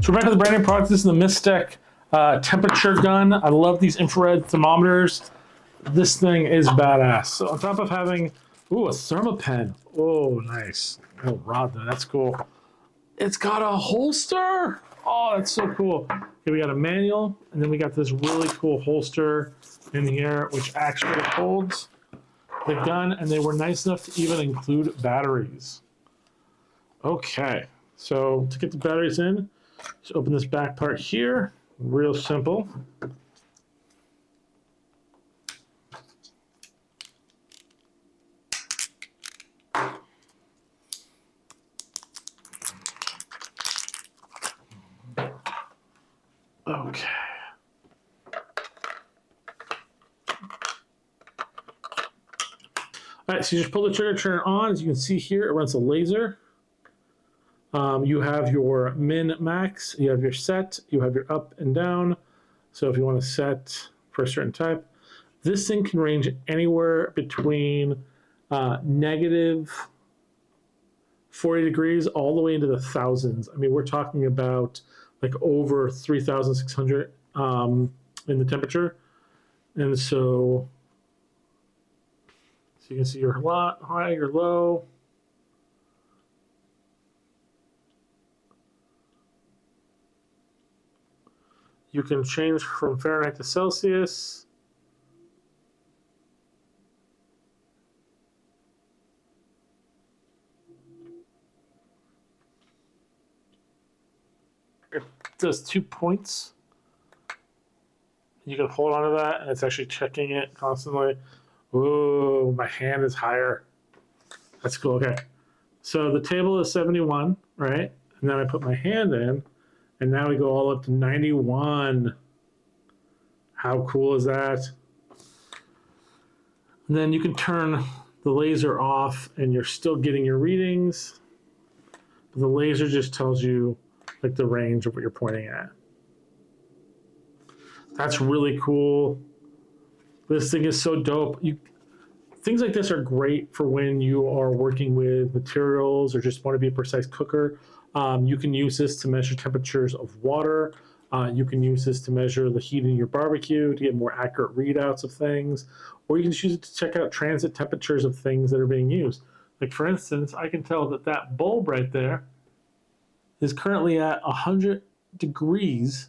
So we're back with the brand new product. This is the MESTEK Temperature Gun. I love these infrared thermometers. This thing is badass. So on top of having, ooh, a thermopen. Oh, nice. Oh, rod there. That's cool. It's got a holster. Oh, that's so cool. Okay, we got a manual, and then we got this really cool holster in here, which actually holds the gun, and they were nice enough to even include batteries. Okay, so to get the batteries in, just open this back part here. Real simple. Okay. All right, so you just pull the trigger, turn it on. As you can see here, it runs a laser. You have your min, max, you have your set, you have your up and down. So if you want to set for a certain type, this thing can range anywhere between negative 40 degrees all the way into the thousands. I mean, we're talking about like over 3,600 in the temperature. And so you can see your high, your low. You can change from Fahrenheit to Celsius. It does 2 points. You can hold on to that, and it's actually checking it constantly. Ooh, my hand is higher. That's cool. Okay. So the table is 71, right? And then I put my hand in, and now we go all up to 91. How cool is that? And then you can turn the laser off, and you're still getting your readings. But the laser just tells you like the range of what you're pointing at. That's really cool. This thing is so dope. Things like this are great for when you are working with materials or just want to be a precise cooker. You can use this to measure temperatures of water. You can use this to measure the heat in your barbecue to get more accurate readouts of things. Or you can just use it to check out transit temperatures of things that are being used. Like for instance, I can tell that that bulb right there is currently at 100 degrees.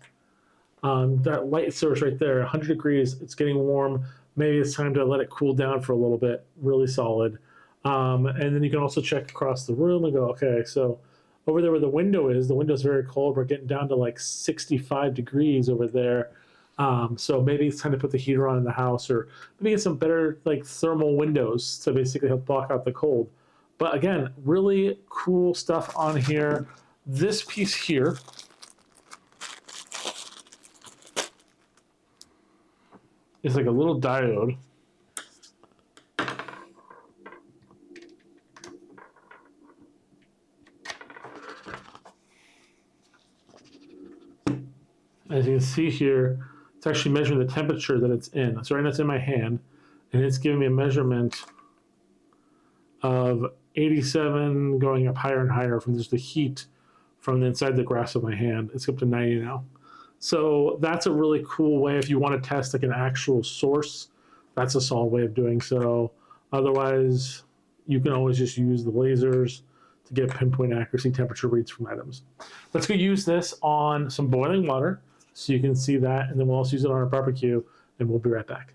That light source right there, 100 degrees, it's getting warm. Maybe it's time to let it cool down for a little bit. Really solid. And then you can also check across the room and go, okay, so over there where the window is very cold. We're getting down to like 65 degrees over there. So maybe it's time to put the heater on in the house, or maybe get some better like thermal windows to basically help block out the cold. But again, really cool stuff on here. This piece here is like a little diode. As you can see here, it's actually measuring the temperature that it's in. So right now it's in my hand, and it's giving me a measurement of 87 going up higher and higher from just the heat from inside the grasp of my hand. It's up to 90 now. So that's a really cool way if you want to test like an actual source. That's a solid way of doing so. Otherwise, you can always just use the lasers to get pinpoint accuracy temperature reads from items. Let's go use this on some boiling water so you can see that, and then we'll also use it on our barbecue, and we'll be right back.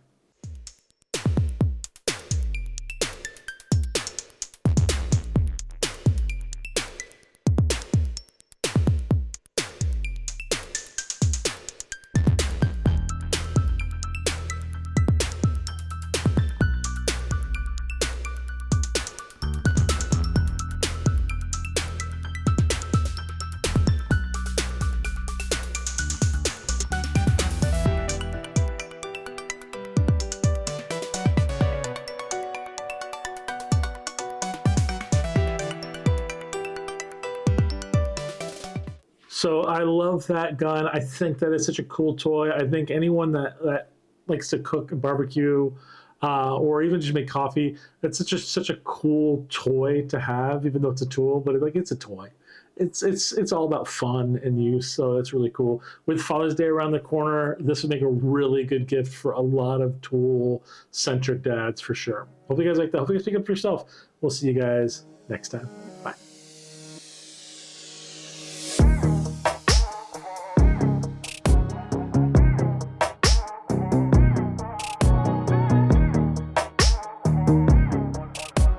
So I love that gun. I think that is such a cool toy. I think anyone that likes to cook and barbecue, or even just make coffee. It's such a cool toy to have, even though it's a tool. But it's a toy. It's all about fun and use, so it's really cool. With Father's Day around the corner, this would make a really good gift for a lot of tool-centric dads for sure. Hope you guys like that. Hope you guys pick it up for yourself. We'll see you guys next time. Bye.